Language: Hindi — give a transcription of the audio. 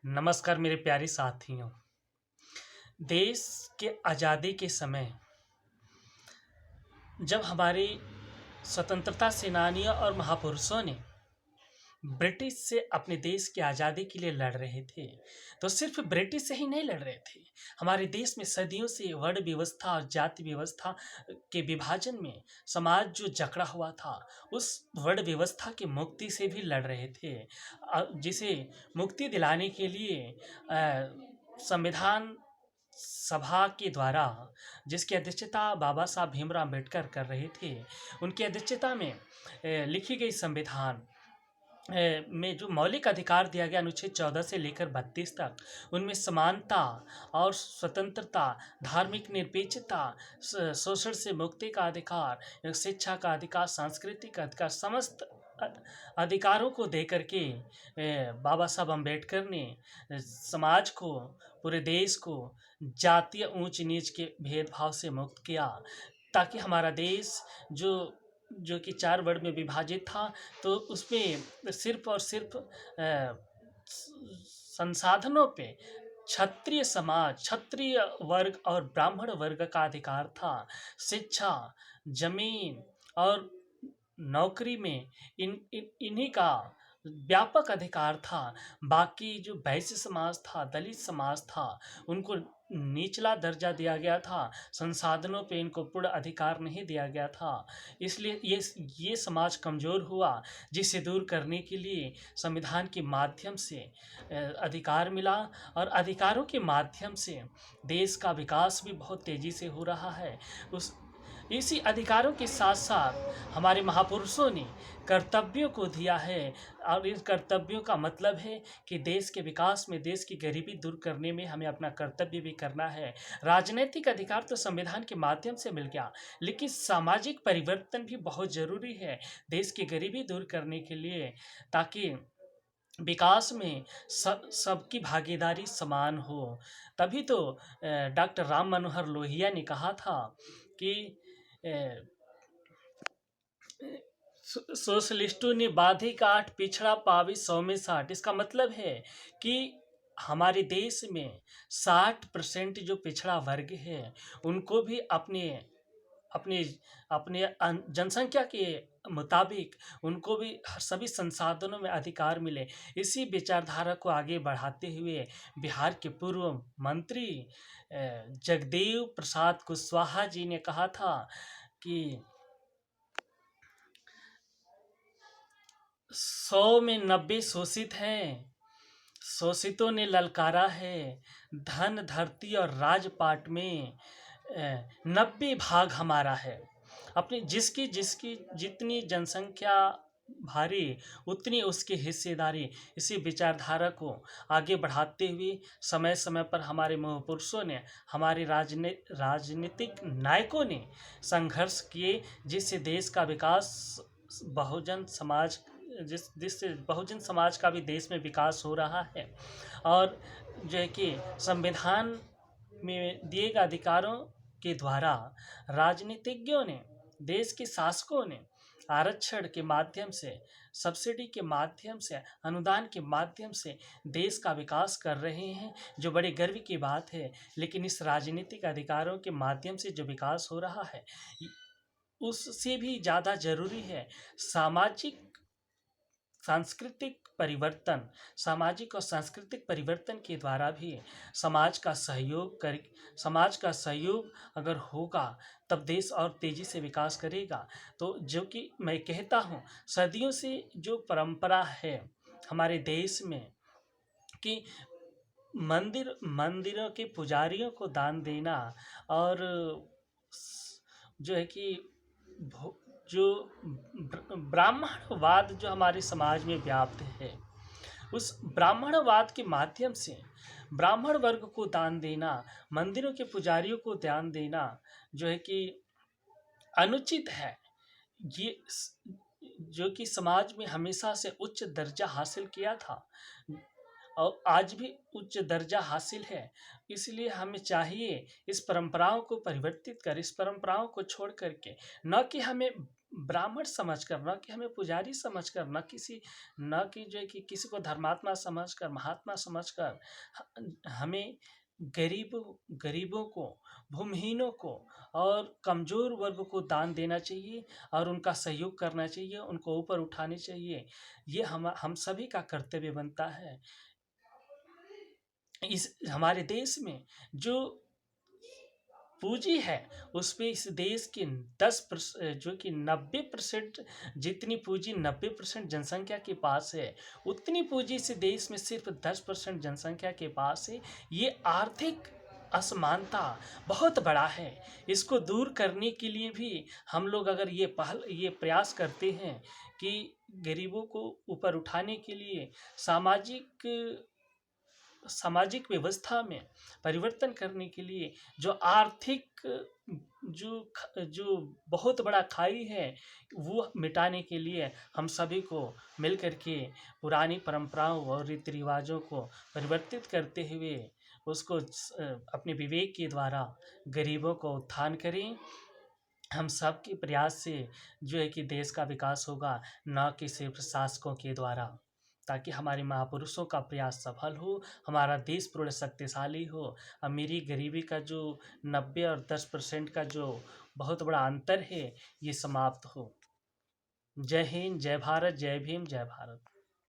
नमस्कार मेरे प्यारे साथियों। देश के आज़ादी के समय जब हमारे स्वतंत्रता सेनानियों और महापुरुषों ने ब्रिटिश से अपने देश की आज़ादी के लिए लड़ रहे थे, तो सिर्फ ब्रिटिश से ही नहीं लड़ रहे थे। हमारे देश में सदियों से वर्ण व्यवस्था और जाति व्यवस्था के विभाजन में समाज जो जकड़ा हुआ था, उस वर्ण व्यवस्था की मुक्ति से भी लड़ रहे थे। जिसे मुक्ति दिलाने के लिए संविधान सभा के द्वारा, जिसकी अध्यक्षता बाबा साहब भीमराव अम्बेडकर कर रहे थे, उनकी अध्यक्षता में लिखी गई संविधान में जो मौलिक अधिकार दिया गया अनुच्छेद 14 से लेकर 32 तक, उनमें समानता और स्वतंत्रता, धार्मिक निरपेक्षता, शोषण से मुक्ति का अधिकार, शिक्षा का अधिकार, सांस्कृतिक अधिकार, समस्त अधिकारों को दे करके बाबा साहब अम्बेडकर ने समाज को, पूरे देश को जातीय ऊंच नीच के भेदभाव से मुक्त किया, ताकि हमारा देश जो कि 4 वर्ग में विभाजित था, तो उसमें सिर्फ और सिर्फ संसाधनों पे क्षत्रिय समाज, क्षत्रिय वर्ग और ब्राह्मण वर्ग का अधिकार था। शिक्षा, जमीन और नौकरी में इन्हीं का व्यापक अधिकार था। बाकी जो वैश्य समाज था, दलित समाज था, उनको निचला दर्जा दिया गया था। संसाधनों पे इनको पूर्ण अधिकार नहीं दिया गया था। इसलिए ये समाज कमज़ोर हुआ, जिसे दूर करने के लिए संविधान के माध्यम से अधिकार मिला, और अधिकारों के माध्यम से देश का विकास भी बहुत तेज़ी से हो रहा है। इसी अधिकारों के साथ साथ हमारे महापुरुषों ने कर्तव्यों को दिया है, और इन कर्तव्यों का मतलब है कि देश के विकास में, देश की गरीबी दूर करने में हमें अपना कर्तव्य भी करना है। राजनीतिक अधिकार तो संविधान के माध्यम से मिल गया, लेकिन सामाजिक परिवर्तन भी बहुत ज़रूरी है देश की गरीबी दूर करने के लिए, ताकि विकास में सबकी भागीदारी समान हो। तभी तो डॉक्टर राम मनोहर लोहिया ने कहा था कि सोशलिस्टों ने बाधी काट, पिछड़ा पावी 100 में 60। इसका मतलब है कि हमारे देश में 60% जो पिछड़ा वर्ग है, उनको भी अपने अपने अपने जनसंख्या के मुताबिक उनको भी सभी संसाधनों में अधिकार मिले। इसी विचारधारा को आगे बढ़ाते हुए बिहार के पूर्व मंत्री जगदेव प्रसाद कुशवाहा जी ने कहा था कि 100 में 90 शोषित हैं, शोषितों ने ललकारा है, धन धरती और राजपाट में 90 भाग हमारा है। अपनी जिसकी जिसकी जितनी जनसंख्या भारी, उतनी उसकी हिस्सेदारी। इसी विचारधारा को आगे बढ़ाते हुए समय समय पर हमारे महापुरुषों ने, हमारे राजनीतिक नायकों ने संघर्ष किए, जिससे देश का विकास, बहुजन समाज जिससे बहुजन समाज का भी देश में विकास हो रहा है। और जो है कि संविधान में दिए गए अधिकारों के द्वारा राजनीतिज्ञों ने, देश के शासकों ने आरक्षण के माध्यम से, सब्सिडी के माध्यम से, अनुदान के माध्यम से देश का विकास कर रहे हैं, जो बड़े गर्व की बात है। लेकिन इस राजनीतिक अधिकारों के माध्यम से जो विकास हो रहा है, उससे भी ज़्यादा जरूरी है सामाजिक सांस्कृतिक परिवर्तन। सामाजिक और सांस्कृतिक परिवर्तन के द्वारा भी समाज का सहयोग अगर होगा, तब देश और तेज़ी से विकास करेगा। तो जो कि मैं कहता हूँ, सदियों से जो परंपरा है हमारे देश में कि मंदिरों के पुजारियों को दान देना, और जो है कि जो ब्राह्मणवाद जो हमारे समाज में व्याप्त है, उस ब्राह्मणवाद के माध्यम से ब्राह्मण वर्ग को दान देना, मंदिरों के पुजारियों को दान देना जो है कि अनुचित है। ये जो कि समाज में हमेशा से उच्च दर्जा हासिल किया था और आज भी उच्च दर्जा हासिल है। इसलिए हमें चाहिए इस परंपराओं को परिवर्तित कर, इस परंपराओं को छोड़ करके, न कि हमें ब्राह्मण समझकर, न कि हमें पुजारी समझकर, न कि जो है कि किसी को धर्मात्मा समझकर, महात्मा समझकर, हमें गरीबों गरीबों को, भूमिहीनों को और कमज़ोर वर्ग को दान देना चाहिए और उनका सहयोग करना चाहिए, उनको ऊपर उठानी चाहिए। ये हम सभी का कर्तव्य बनता है। इस हमारे देश में जो पूंजी है, उस पे इस देश की 90% जितनी पूंजी 90% जनसंख्या के पास है, उतनी पूंजी से देश में सिर्फ 10% जनसंख्या के पास है। ये आर्थिक असमानता बहुत बड़ा है। इसको दूर करने के लिए भी हम लोग अगर ये प्रयास करते हैं कि गरीबों को ऊपर उठाने के लिए सामाजिक व्यवस्था में परिवर्तन करने के लिए जो आर्थिक जो बहुत बड़ा खाई है, वो मिटाने के लिए हम सभी को मिल कर के पुरानी परंपराओं और रीति रिवाजों को परिवर्तित करते हुए उसको अपने विवेक के द्वारा गरीबों को उत्थान करें। हम सब के प्रयास से जो है कि देश का विकास होगा, न कि सिर्फ शासकों के द्वारा। ताकि हमारे महापुरुषों का प्रयास सफल हो, हमारा देश पूर्ण शक्तिशाली हो, अमीरी गरीबी का जो 90 और 10% का जो बहुत बड़ा अंतर है, ये समाप्त हो। जय हिंद, जय भारत, जय भीम, जय भारत।